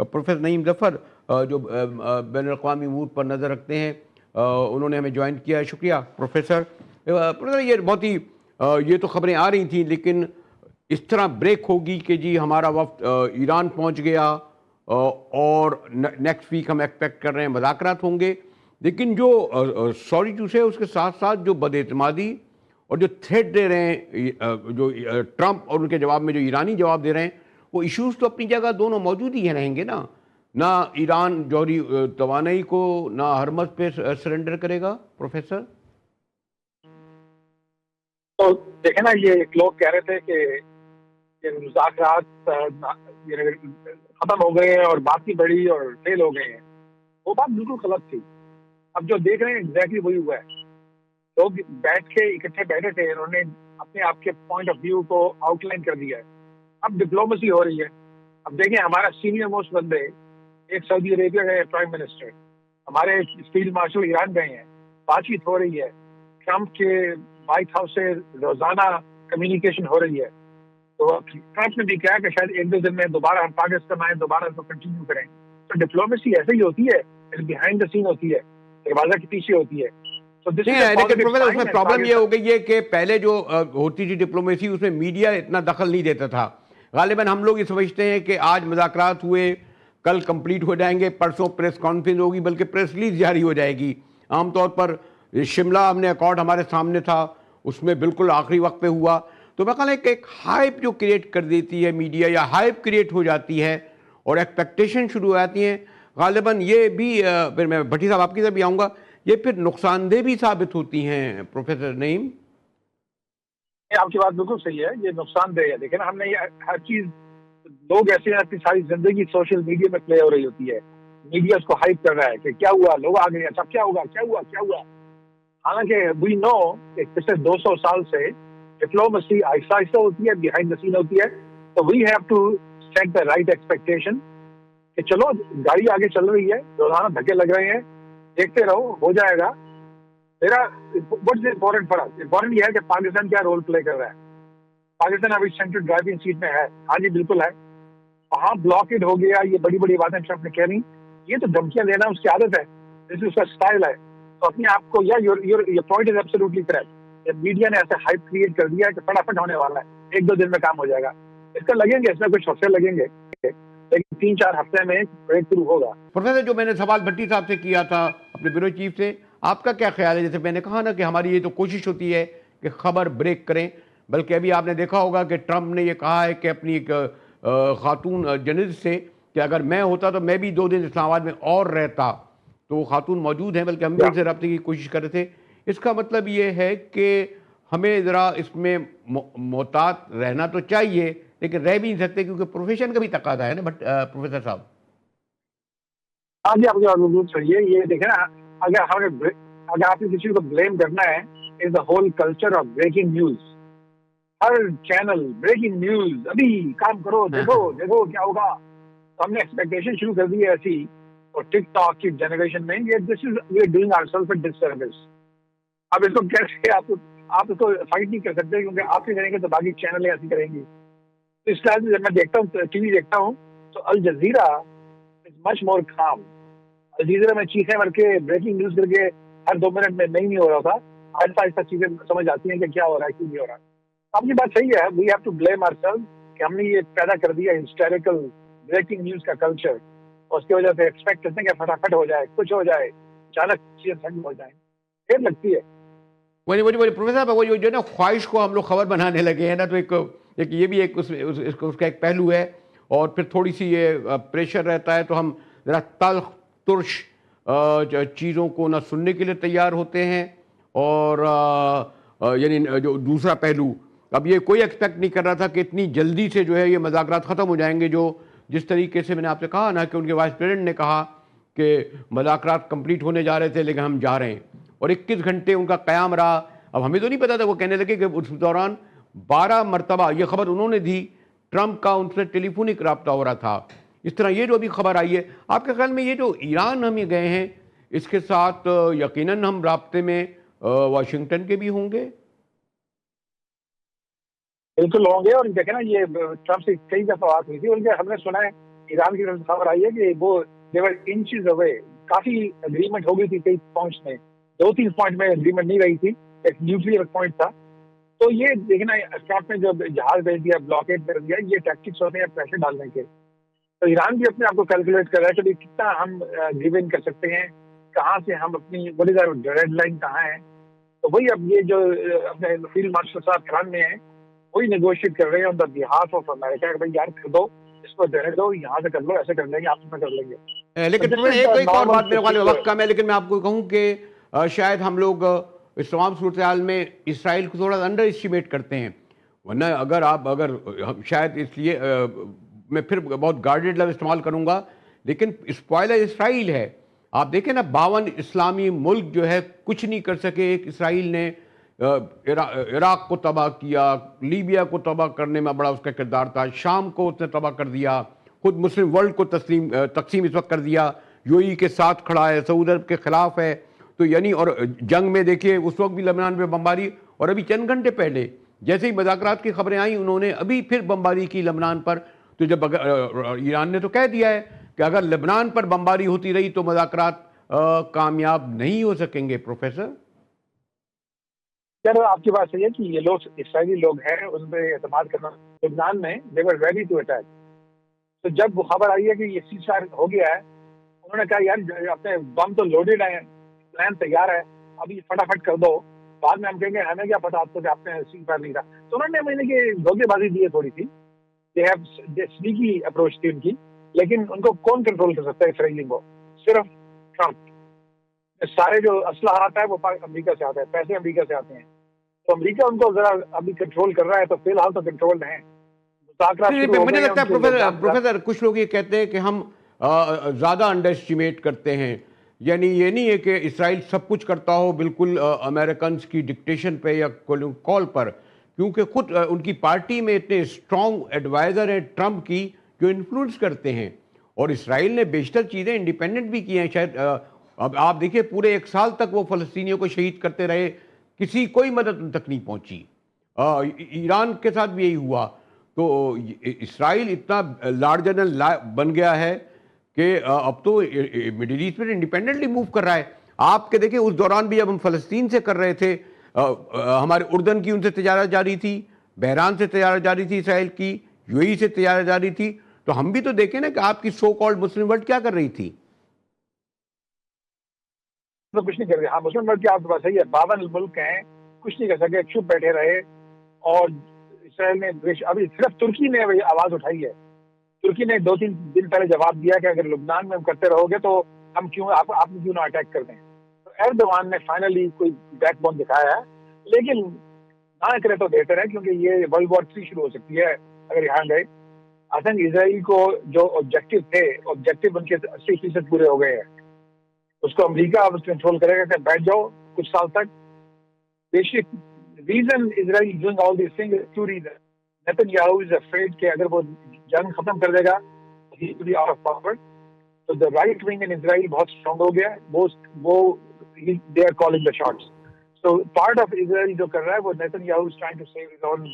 Professor نعیم ظفر جو بین الاقوامی امور پر نظر رکھتے ہیں، انہوں نے ہمیں جوائن کیا ہے. شکریہ پروفیسر. پروفیسر یہ بہت ہی یہ تو خبریں آ رہی تھیں، لیکن اس طرح بریک ہوگی کہ جی ہمارا وفد ایران پہنچ گیا اور نیکسٹ ویک ہم ایکسپیکٹ کر رہے ہیں مذاکرات ہوں گے. لیکن جو سوری ٹو سے اس کے ساتھ ساتھ جو بد اعتمادی اور جو تھریٹ دے رہے ہیں جو ٹرمپ اور ان کے جواب میں جو ایرانی جواب دے رہے ہیں، وہ ایشوز تو اپنی جگہ دونوں موجود ہی رہیں گے نا. نہ ایران جوہری توانائی کو نہ ہرمز پہ سرنڈر کرے گا. پروفیسر تو دیکھیں نا، یہ لوگ کہہ رہے تھے کہ مذاکرات ختم ہو گئے ہیں اور بات بھی بڑی اور فیل ہو گئے ہیں. وہ بات بالکل غلط تھی. اب جو دیکھ رہے ہیں ایگزیکٹلی وہی ہوا ہے. لوگ بیٹھ کے اکٹھے بیٹھے تھے، انہوں نے اپنے آپ کے پوائنٹ آف ویو کو آؤٹ لائن کر دیا ہے. اب ڈپلومیسی ہو رہی ہے. اب دیکھیں ہمارا سینئر موسٹ بندے ایک سعودی عربیہ گئے پرائم منسٹر، ہمارے فیلڈ مارشل ایران گئے ہیں، بات چیت ہو رہی ہے. ٹرمپ کے وائٹ ہاؤس سے روزانہ کمیونیکیشن ہو رہی ہے. تو ٹرمپ نے بھی کہا کہ شاید ایک دو دن میں دوبارہ ہم پاکستان آئیں، دوبارہ اس کو کنٹینیو کریں. تو ڈپلومیسی ایسے ہی ہوتی ہے، بیہائنڈ دا سین ہوتی ہے، دروازہ کے پیچھے ہوتی ہے. لیکن پروفیسر اس میں پرابلم یہ ہو گئی ہے کہ پہلے جو ہوتی تھی ڈپلومیسی، اس میں میڈیا اتنا دخل نہیں دیتا تھا. غالباً ہم لوگ یہ سمجھتے ہیں کہ آج مذاکرات ہوئے، کل کمپلیٹ ہو جائیں گے، پرسوں پریس کانفرنس ہوگی، بلکہ پریس ریلیز جاری ہو جائے گی. عام طور پر شملہ ہم نے اکارڈ ہمارے سامنے تھا، اس میں بالکل آخری وقت پہ ہوا. تو میں خیال ہے کہ ایک ہائپ جو کریٹ کر دیتی ہے میڈیا، یا ہائپ کریٹ ہو جاتی ہے اور ایکسپیکٹیشن شروع ہو جاتی ہیں، غالباً یہ بھی پھر میں بھٹی صاحب آپ کی طرف بھی آؤں گا، یہ پھر نقصان دہ بھی ثابت ہوتی ہیں. پروفیسر نعیم آپ کی بات بالکل صحیح ہے، یہ نقصان دہ ہے. دیکھیں نا، ہم نے ہر چیز، لوگ ایسے ہیں اپنی ساری زندگی سوشل میڈیا میں پلے ہو رہی ہوتی ہے. میڈیا اس کو ہائپ کر رہا ہے کہ کیا ہوا، لوگ آ گئے، سب کیا ہوگا، کیا ہوا کیا ہوا. حالانکہ وی نو کہ پچھلے 200 سال سے ڈپلومیسی آہستہ آہستہ ہوتی ہے، بیہائنڈ دا سین ہوتی ہے. تو we have to set the right expectation کہ چلو گاڑی آگے چل رہی ہے، روزانہ دھکے لگ رہے ہیں، دیکھتے رہو، ہو جائے گا. میرا what is important for us, important یہ ہے کہ پاکستان کیا رول پلے کر رہا ہے. پاکستان ابھی سینٹرل ڈرائیونگ سیٹ میں ہے. ہاں جی بالکل ہے. وہاں بلاکڈ ہو گیا، یہ بڑی بڑی باتیں ٹرمپ نے کہہ رہی، یہ تو دھمکیاں دینا اس کی عادت ہے، اس کا اسٹائل ہے. تو اپنے آپ کو your point is absolutely correct. Media نے ایسا ہائپ کریٹ کر دیا ہے کہ فٹافٹ ہونے والا ہے، ایک دو دن میں کام ہو جائے گا. اس کا لگیں گے، اس میں کچھ ہفتے لگیں گے، لیکن 3-4 ہفتے میں بریک تھرو ہوگا. پروفیسر جو میں نے سوال بھٹی صاحب سے کیا تھا اپنے بیورو چیف سے، آپ کا کیا خیال ہے؟ جیسے میں نے کہا نا کہ ہماری یہ تو کوشش ہوتی ہے کہ خبر بریک کریں، بلکہ ابھی آپ نے دیکھا ہوگا کہ ٹرمپ نے یہ کہا ہے کہ اپنی ایک خاتون جرنلسٹ سے کہ اگر میں ہوتا تو میں بھی 2 دن اسلام آباد میں اور رہتا. تو وہ خاتون موجود ہیں، بلکہ ہم بھی ان سے رابطے کی کوشش کر رہے تھے. اس کا مطلب یہ ہے کہ ہمیں ذرا اس میں محتاط رہنا تو چاہیے، لیکن رہ بھی نہیں سکتے کیونکہ پروفیشن کا بھی تقاضا ہے نا. بٹ پروفیسر صاحب ہاں جی، آپ کی بات صحیح ہے. یہ دیکھیں نا، اگر آپ نے کسی کو بلیم کرنا ہے، is the whole culture of breaking news. ہر چینل بریکنگ نیوز، ابھی کام کرو، دیکھو دیکھو کیا ہوگا. تو ہم نے ایکسپیکٹیشن شروع کر دی ہے ایسی. اور ٹک ٹاک کی جنریشن میں we are doing our self a disservice. اب اس کو کیسے آپ اس کو فائٹ نہیں کر سکتے، کیونکہ آپ بھی کریں گے تو باقی چینلیں ایسی کریں گی. تو اس طرح سے جب میں دیکھتا ہوں، ٹی وی دیکھتا ہوں، تو الجزیرہ از مچ مور کام. الجزیرہ میں چیخیں مر کے بریکنگ نیوز کر کے ہر 2 منٹ میں نہیں ہو رہا تھا. آہستہ آہستہ چیزیں سمجھ آتی ہیں کہ کیا ہو رہا ہے، کیوں نہیں ہو رہا. آپ کی بات صحیح ہے. We have to blame our self کہ ہم نے یہ پیدا کر دیا ہسٹیریکل بریکنگ نیوز کا کلچر. اور اس کی وجہ سے ایکسپیکٹ کرتے ہیں کہ فٹافٹ ہو جائے، کچھ ہو جائے، اچانک چیزیں ٹھنڈ ہو جائیں، پھر لگتی ہے. وہی پروفیسر صاحب، وہ جو نا خواہش کو ہم لوگ خبر بنانے لگے ہیں نا، تو ایک یہ بھی ایک اس کا ایک پہلو ہے. اور پھر تھوڑی سی یہ پریشر رہتا ہے تو ہم ذرا تلخ ترش چیزوں کو نہ سننے کے لیے تیار ہوتے ہیں. اور یعنی جو دوسرا پہلو، اب یہ کوئی ایکسپیکٹ نہیں کر رہا تھا کہ اتنی جلدی سے جو ہے یہ مذاکرات ختم ہو جائیں گے. جس طریقے سے میں نے آپ سے کہا نا کہ ان کے وائس پریزیڈنٹ نے کہا کہ مذاکرات کمپلیٹ ہونے جا رہے تھے لیکن ہم جا رہے ہیں، اور 21 گھنٹے ان کا قیام رہا. اب ہمیں تو نہیں پتا تھا، وہ کہنے لگے کہ اس دوران 12 مرتبہ یہ خبر انہوں نے دی، ٹرمپ کا ان سے ٹیلی فونک رابطہ ہو رہا تھا. اس طرح یہ جو ابھی خبر آئی ہے، آپ کے خیال میں یہ جو ایران ہم گئے ہیں، اس کے ساتھ یقیناً ہم رابطے میں واشنگٹن کے بھی ہوں گے؟ بالکل ہوں گے. اور دیکھیں نا، یہ ٹرمپ سے کئی دفعہ بات ہوئی تھی، ان کے ہم نے سنا ہے ایران کی طرف سے خبر آئی ہے کہ وہ دیور انچز اوے, کافی اگریمنٹ ہو گئی تھی کئی پوائنٹس میں, 2-3 پوائنٹ میں اگریمنٹ نہیں رہی تھی, ایک نیوکلیر پوائنٹ تھا. تو یہ دیکھنا اسٹاک نے جو جہاز بھیج دیا, بلاکیڈ کر دیا, یہ ٹیکٹکس ہوتے ہیں پریشر ڈالنے کے. تو ایران بھی اپنے آپ کو کیلکولیٹ کر رہا ہے کہ کتنا ہم گیو ان کر سکتے ہیں, کہاں سے ہم اپنی ریڈ لائن کہاں ہے. تو وہی اب یہ جو اپنے فیلڈ مارشل صاحب کران میں ہیں وہی نیگوشیٹ کر رہے ہیں آن دا بہاف آف امریکہ کہ بھائی یار کر دو, اس کو دینے دو, یہاں سے کر لو, ایسے کر لیں گے, آپس میں کر لیں گے. لیکن ایک اور بات میرے خیال میں وقت کم ہے, لیکن میں آپ کو کہوں کہ شاید ہم لوگ اس تمام صورتحال میں اسرائیل کو تھوڑا انڈر اسٹیمیٹ کرتے ہیں. ورنہ اگر شاید اس لیے میں پھر بہت گارڈڈ لفظ استعمال کروں گا, لیکن اسپوائلر اسرائیل ہے. آپ دیکھیں نا 52 اسلامی ملک جو ہے کچھ نہیں کر سکے. ایک اسرائیل نے عراق کو تباہ کیا, لیبیا کو تباہ کرنے میں بڑا اس کا کردار تھا, شام کو اس نے تباہ کر دیا, خود مسلم ورلڈ کو تقسیم اس وقت کر دیا, یو ای کے ساتھ کھڑا ہے, سعودی عرب کے خلاف ہے. تو یعنی اور جنگ میں دیکھیے اس وقت بھی لبنان پہ بمباری, اور ابھی چند گھنٹے پہلے جیسے ہی مذاکرات کی خبریں آئیں انہوں نے ابھی پھر بمباری کی لبنان پر. تو جب ایران نے تو کہہ دیا ہے کہ اگر لبنان پر بمباری ہوتی رہی تو مذاکرات کامیاب نہیں ہو سکیں گے. پروفیسر چلو آپ کی بات صحیح ہے کہ یہ لوگ اسرائیلی لوگ ہیں, ان پہ اعتماد کرنا. لبنان میں they were ready to attack. تو جب وہ خبر آئی ہے کہ یہ سیز فائر ہو گیا ہے, انہوں نے کہا یار اپنے بم تو لوڈیڈ ہیں, پلان تیار ہے, ابھی فٹافٹ کر دو, بعد میں ہم کہیں گے ہمیں کیا پتا آپ کو کہ آپ نے سیز فائر نہیں تھا. تو انہوں نے مہینے کی دھوکے بازی دی ہے تھوڑی سی, سنیکی اپروچ تھی ان کی, لیکن ان کو کون کنٹرول کر سکتا ہے اسرائیلی کو؟ صرف ٹرمپ. سارے جو اسلحہ آتا ہے وہ امریکہ سے آتا ہے, پیسے امریکہ سے آتے ہیں. تو امریکہ ان کو ذرا ابھی کنٹرول کر رہا ہے, تو فی الحال تو کنٹرول ہیں. مجھے لگتا ہے پروفیسر کچھ لوگ یہ کہتے ہیں کہ ہم زیادہ انڈر اسٹیمیٹ کرتے ہیں. یعنی یہ نہیں ہے کہ اسرائیل سب کچھ کرتا ہو بالکل امریکنز کی ڈکٹیشن پہ یا کال پر, کیونکہ خود ان کی پارٹی میں اتنے اسٹرانگ ایڈوائزر ہیں ٹرمپ کی جو انفلوئنس کرتے ہیں, اور اسرائیل نے بیشتر چیزیں انڈیپینڈنٹ بھی کی ہیں. شاید اب آپ دیکھیں پورے 1 سال تک وہ فلسطینیوں کو شہید کرتے رہے, کوئی مدد ان تک نہیں پہنچی. ایران کے ساتھ بھی یہی ہوا. تو اسرائیل اتنا لارجر بن گیا ہے کہ اب تو مڈل ایسٹ میں انڈیپینڈنٹلی موو کر رہا ہے. آپ کے دیکھیں اس دوران بھی جب ہم فلسطین سے کر رہے تھے, ہمارے اردن کی ان سے تجارت جاری تھی, بحران سے تجارت جاری تھی, اسرائیل کی یو ای سے تجارت جاری تھی. تو ہم بھی تو دیکھیں نا کہ آپ کی سو کالڈ مسلم ورلڈ کیا کر رہی تھی. تو کچھ نہیں کر رہے. ہاں مسلم ورلڈ کی آپ کے پاس صحیح ہے, 52 ملک ہیں, کچھ نہیں کر سکے, چپ بیٹھے رہے. اور اسرائیل نے ابھی صرف ترکی نے آواز اٹھائی ہے. ترکی نے 2-3 دن پہلے جواب دیا کہ اگر لبنان میں ہم کرتے رہو گے تو ہم آپ نے کیوں نہ اٹیک کر دیں. تو ایردوان نے فائنلی کوئی بیک بون دکھایا ہے, لیکن نہ کرے تو بہتر ہے, کیونکہ یہ World War 3 شروع ہو سکتی ہے اگر یہاں گئے. آسن اسرائیل کو جو آبجیکٹو تھے, آبجیکٹو ان کے 80% پورے ہو گئے ہیں. اس کو امریکہ اب کنٹرول کرے گا کہ بیٹھ جاؤ کچھ سال تک. Basic reason Israel doing all these things is 2 reasons. Netanyahu is afraid کہ اگر وہ جنگ ختم کر دے گا ہی will be out of power. تو دا رائٹ ونگ ان اسرائیل بہت اسٹرانگ ہو گیا, وہ they are calling the shots. So part of Israel جو کر رہا ہے وہ نیتنیاہو is trying to save his own